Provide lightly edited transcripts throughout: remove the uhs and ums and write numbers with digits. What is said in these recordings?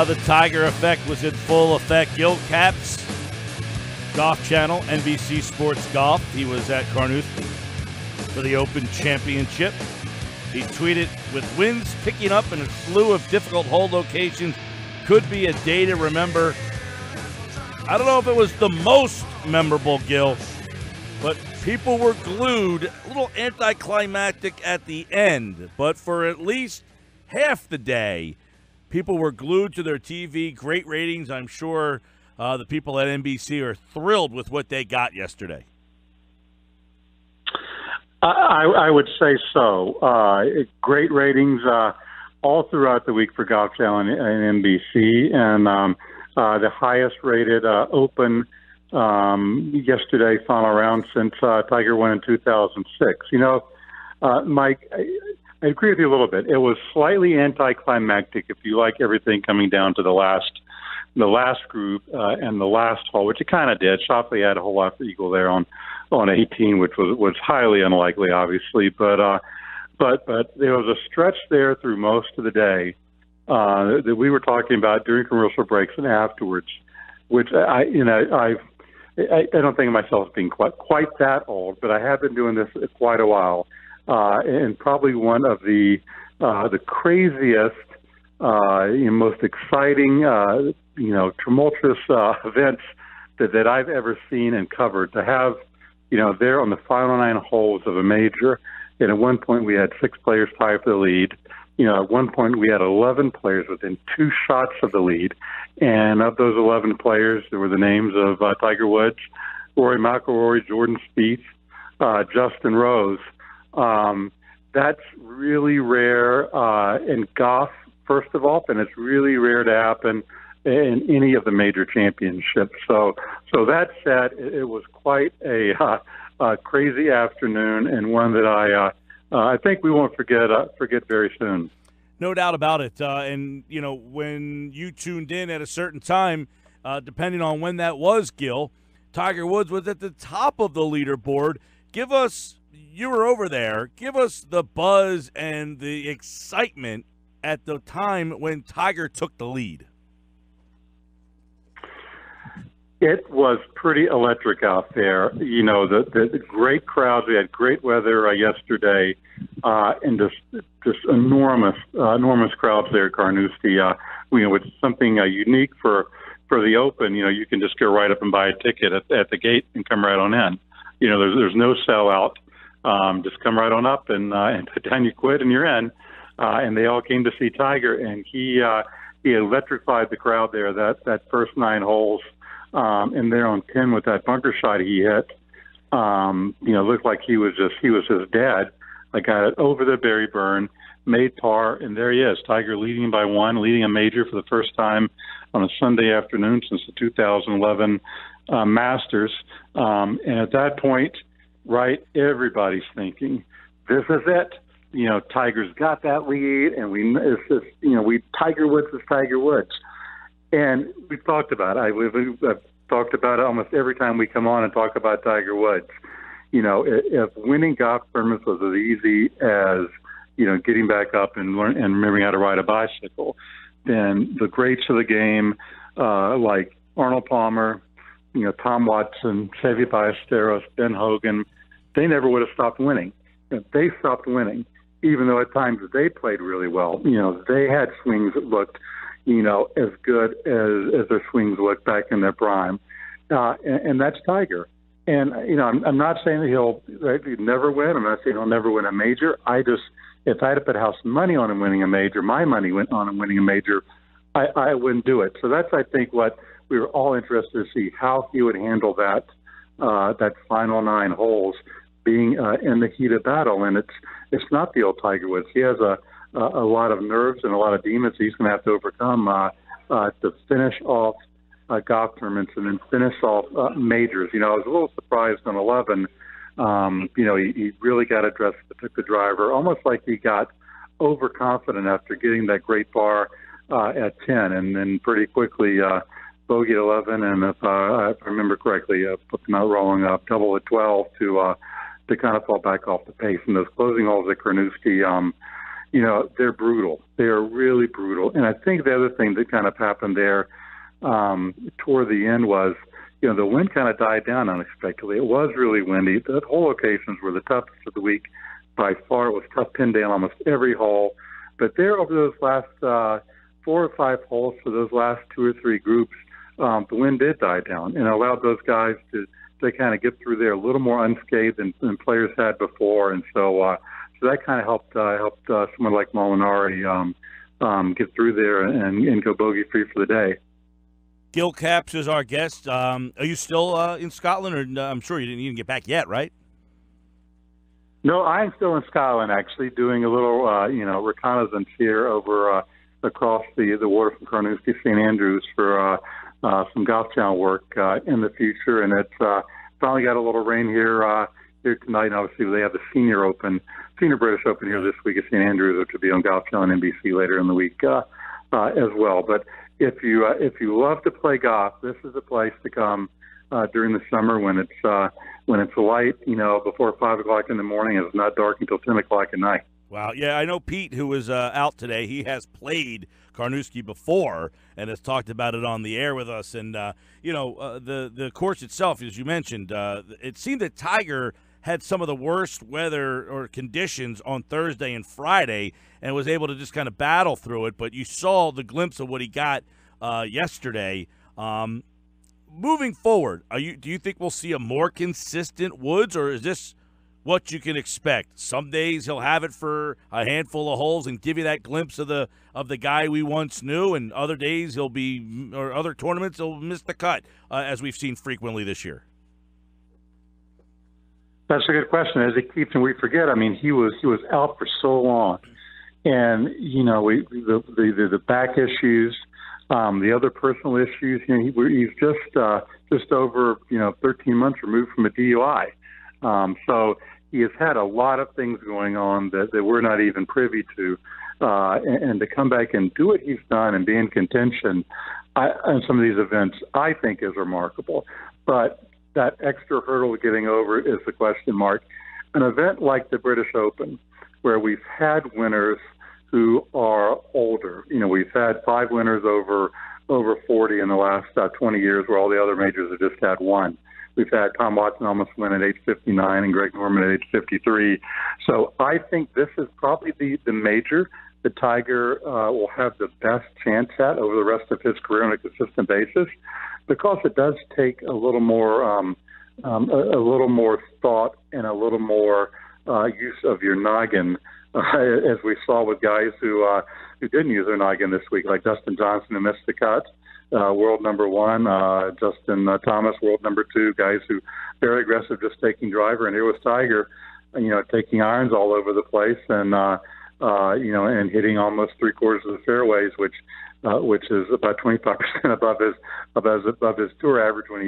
The Tiger effect was in full effect. Gil Capps, Golf Channel, NBC Sports Golf. He was at Carnoustie for the Open Championship. He tweeted, with winds picking up and a slew of difficult hole locations, could be a day to remember. I don't know if it was the most memorable, Gil, but people were glued, a little anticlimactic at the end, but for at least half the day, people were glued to their TV. Great ratings. I'm sure the people at NBC are thrilled with what they got yesterday. I would say so. Great ratings all throughout the week for Golf Channel and NBC, and the highest rated Open yesterday final round since Tiger won in 2006. You know, Mike, I agree with you a little bit. It was slightly anticlimactic if you like everything coming down to the last group and the last hole, which it kind of did. Shoffley had a whole lot to equal there on 18, which was highly unlikely, obviously. But there was a stretch there through most of the day that we were talking about during commercial breaks and afterwards, which I don't think of myself as being quite that old, but I have been doing this quite a while, and probably one of the craziest, most exciting, tumultuous events that I've ever seen and covered. To have, there on the final 9 holes of a major, and at one point we had 6 players tied for the lead. At one point we had 11 players within 2 shots of the lead, and of those 11 players, there were the names of Tiger Woods, Rory McIlroy, Jordan Spieth, Justin Rose. That's really rare in golf, first of all, and it's really rare to happen in any of the major championships. So that said, it was quite a crazy afternoon, and one that I think we won't forget very soon. No doubt about it. And, when you tuned in at a certain time, depending on when that was, Gil, Tiger Woods was at the top of the leaderboard. You were over there. Give us the buzz and the excitement at the time when Tiger took the lead. It was pretty electric out there. The great crowds. We had great weather yesterday, and just enormous crowds there at Carnoustie. It's something unique for the Open. You can just go right up and buy a ticket at the gate and come right on in. There's no sellout. Just come right on up and put down your quid and you're in. And they all came to see Tiger, and he electrified the crowd there. That first 9 holes. And there on 10 with that bunker shot he hit, looked like he was his dad. I got it over the berry burn, made par, and there he is, Tiger leading by 1, leading a major for the first time on a Sunday afternoon since the 2011 Masters. And at that point, right, everybody's thinking, this is it. Tiger's got that lead, and Tiger Woods is Tiger Woods. And we've talked about it. I've talked about it almost every time we come on and talk about Tiger Woods. If winning golf tournaments was as easy as, getting back up and remembering how to ride a bicycle, then the greats of the game, like Arnold Palmer, Tom Watson, Seve Ballesteros, Ben Hogan, they never would have stopped winning. They stopped winning, even though at times they played really well. They had swings that looked as good as their swings look back in their prime. And that's Tiger. And, I'm not saying that he'll never win. I'm not saying he'll never win a major. If I had to put house money on him winning a major, my money went on him winning a major, I wouldn't do it. So that's, I think, what we were all interested to see, how he would handle that final 9 holes being in the heat of battle. And it's not the old Tiger Woods. He has a lot of nerves and a lot of demons he's going to have to overcome to finish off golf tournaments and then finish off majors. I was a little surprised on 11. He really got addressed, took the driver, almost like he got overconfident after getting that great par at 10, and then pretty quickly bogey at 11, and if I remember correctly, put them out rolling up, double at 12 to kind of fall back off the pace. And those closing holes at Carnoustie, they're brutal. They are really brutal. And I think the other thing that kind of happened there toward the end was, the wind kind of died down unexpectedly. It was really windy. The hole locations were the toughest of the week by far. It was tough pin down almost every hole. But there, over those last 4 or 5 holes for those last 2 or 3 groups, the wind did die down and allowed those guys to kind of get through there a little more unscathed than players had before. And so that kind of helped someone like Molinari get through there and go bogey-free for the day. Gil Capps is our guest. Are you still in Scotland, or I'm sure you didn't even get back yet, right? No, I'm still in Scotland, actually, doing a little, reconnaissance here over across the water from Carnoustie, St. Andrews for some Golf Channel work in the future. And it's finally got a little rain here tonight. And obviously, they have the Senior British Open here this week at St. Andrews, which will be on Golf Channel and NBC later in the week as well. But if you love to play golf, this is a place to come during the summer when it's light, before 5 o'clock in the morning. It's not dark until 10 o'clock at night. Wow. Yeah, I know Pete, who was out today, he has played Carnoustie before and has talked about it on the air with us. And, the course itself, as you mentioned, it seemed that Tiger had some of the worst weather or conditions on Thursday and Friday and was able to just kind of battle through it. But you saw the glimpse of what he got yesterday. Moving forward, do you think we'll see a more consistent Woods, or is this what you can expect? Some days he'll have it for a handful of holes and give you that glimpse of the guy we once knew, and other days other tournaments he'll miss the cut, as we've seen frequently this year. That's a good question. As it keeps, and we forget. I mean, he was out for so long, and the back issues, the other personal issues. He's just over 13 months removed from a DUI, so he has had a lot of things going on that we're not even privy to, and to come back and do what he's done and be in contention on some of these events, I think is remarkable. But that extra hurdle getting over is the question mark. An event like the British Open, where we've had winners who are older, we've had 5 winners over 40 in the last 20 years, where all the other majors have just had 1. We've had Tom Watson almost win at age 59 and Greg Norman at age 53. So I think this is probably the major that Tiger will have the best chance at over the rest of his career on a consistent basis, because it does take a little more thought and a little more use of your noggin, as we saw with guys who didn't use their noggin this week, like Dustin Johnson, who missed the cut, world number 1, Justin Thomas, world number 2, guys who very aggressive, just taking driver, and here was Tiger, taking irons all over the place and hitting almost 3/4 of the fairways, which is about 25% above his tour average when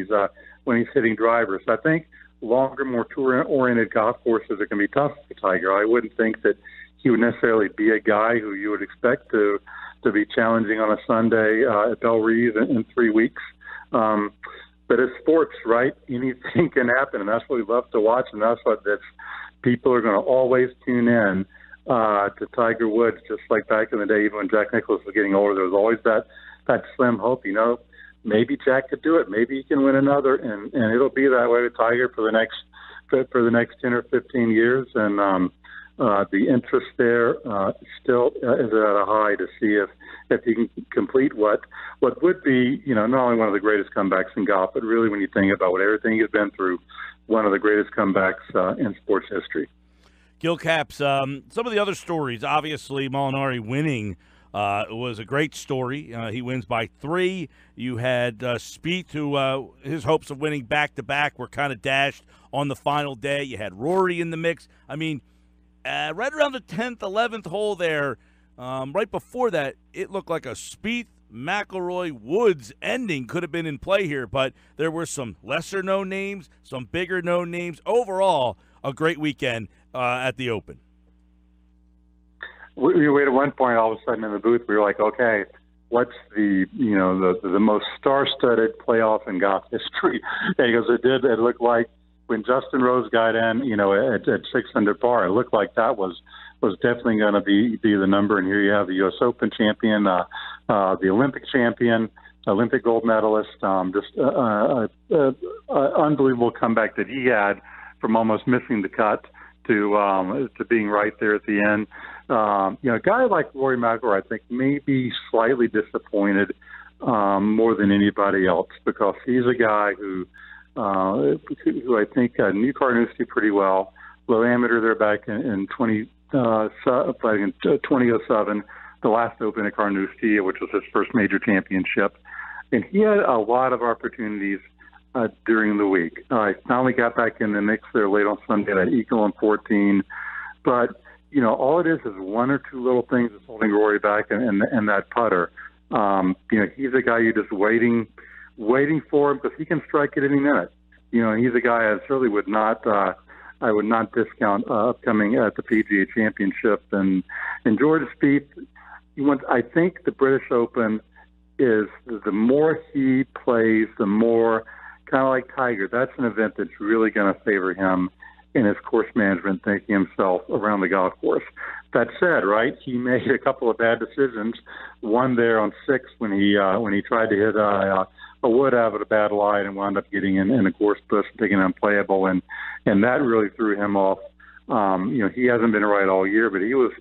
he's hitting drivers. I think longer, more tour-oriented golf courses are going to be tough for Tiger. I wouldn't think that he would necessarily be a guy who you would expect to be challenging on a Sunday at Belle Reeve in 3 weeks. But it's sports, right? Anything can happen, and that's what we love to watch, and that's people are going to always tune in to Tiger Woods, just like back in the day, even when Jack Nicklaus was getting older. There was always that slim hope, maybe Jack could do it, maybe he can win another, and it'll be that way with Tiger for the next 10 or 15 years. And the interest there still is at a high to see if he can complete what would be, not only one of the greatest comebacks in golf, but really, when you think about everything he's been through, one of the greatest comebacks in sports history. Gil Capps, some of the other stories, obviously Molinari winning was a great story. He wins by 3. You had Spieth, who his hopes of winning back-to-back were kind of dashed on the final day. You had Rory in the mix. I mean, right around the 10th, 11th hole there, right before that, it looked like a Spieth, McIlroy, Woods ending could have been in play here, but there were some lesser-known names, some bigger-known names. Overall, a great weekend at the Open. We at one point, all of a sudden in the booth, we were like, okay, what's the most star-studded playoff in golf history? And he goes, it looked like when Justin Rose got in, at 6 under par, it looked like that was was definitely going to be the number. And here you have the U.S. Open champion, the Olympic champion, Olympic gold medalist, just unbelievable comeback that he had from almost missing the cut to being right there at the end. A guy like Rory McIlroy, I think, may be slightly disappointed more than anybody else, because he's a guy who I think knew Carnoustie pretty well. Low amateur there back in 2007, the last Open at Carnoustie, which was his first major championship. And he had a lot of opportunities during the week. I finally got back in the mix there late on Sunday at Eagle on 14. But, all it is one or two little things that's holding Rory back, and that putter. He's a guy you're just waiting for him, because he can strike at any minute. He's a guy I certainly would not discount upcoming at the PGA Championship. And Jordan Spieth, I think the British Open is, the more he plays, the more, kind of like Tiger, that's an event that's really going to favor him in his course management, thinking himself around the golf course. That said, right, he made a couple of bad decisions. One there on 6 when he tried to hit a wood out of a bad lie and wound up getting in a course bush, taking it unplayable, and that really threw him off. He hasn't been right all year, but he was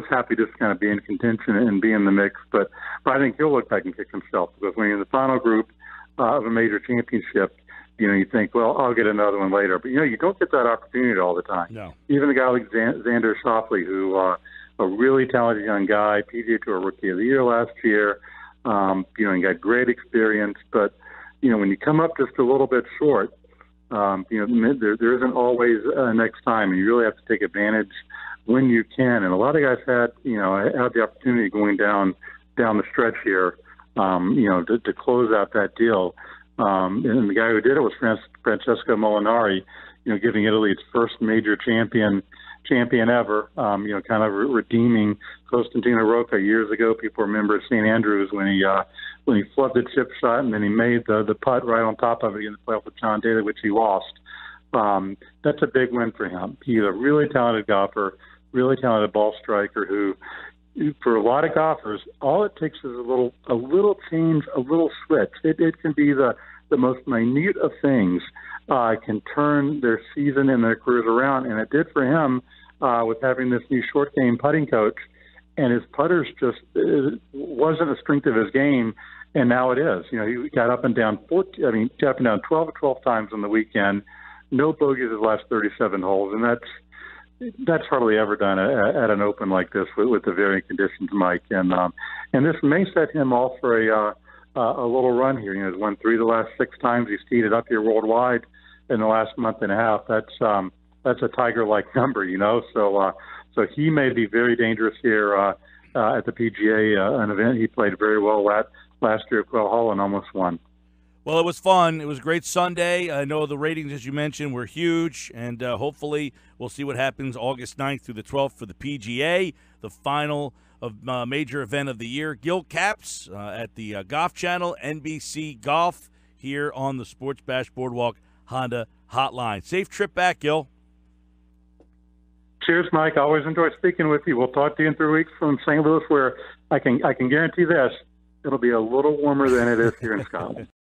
happy just kind of be in contention and be in the mix. But I think he'll look back and kick himself, because when you're in the final group of a major championship, you think, well, I'll get another one later. But, you don't get that opportunity all the time. No. Even a guy like Xander Schauffele, who a really talented young guy, PGA Tour Rookie of the Year last year, and got great experience. But, when you come up just a little bit short, there isn't always next time, and you really have to take advantage when you can. And a lot of guys had the opportunity going down the stretch here, to close out that deal. And the guy who did it was Francesco Molinari, giving Italy its first major champion ever, kind of redeeming Costantino Rocca years ago. People remember at St. Andrews when he flubbed the chip shot, and then he made the putt right on top of it in the playoff with John Daly, which he lost. That's a big win for him. He's a really talented golfer, really talented ball striker who, for a lot of golfers, all it takes is a little change, a little switch. It can be the most minute of things, can turn their season and their careers around. And it did for him with having this new short game putting coach. And his putters just wasn't a strength of his game, and now it is. He got up and down 12 times on the weekend, no bogeys his last 37 holes, and that's hardly ever done at an Open like this with the varying conditions, Mike. And this may set him off for a little run here. He's won 3 of the last 6 times he's teed it up here worldwide in the last month and a half. That's a Tiger-like number, So he may be very dangerous here at the PGA, an event he played very well at last year at Quail Hall and almost won. Well, it was fun. It was a great Sunday. I know the ratings, as you mentioned, were huge, and hopefully we'll see what happens August 9th through the 12th for the PGA, the final of major event of the year. Gil Capps at the Golf Channel, NBC Golf, here on the Sports Bash Boardwalk Honda Hotline. Safe trip back, Gil. Cheers, Mike. I always enjoy speaking with you. We'll talk to you in 3 weeks from St. Louis, where I can guarantee this, it'll be a little warmer than it is here in Scotland.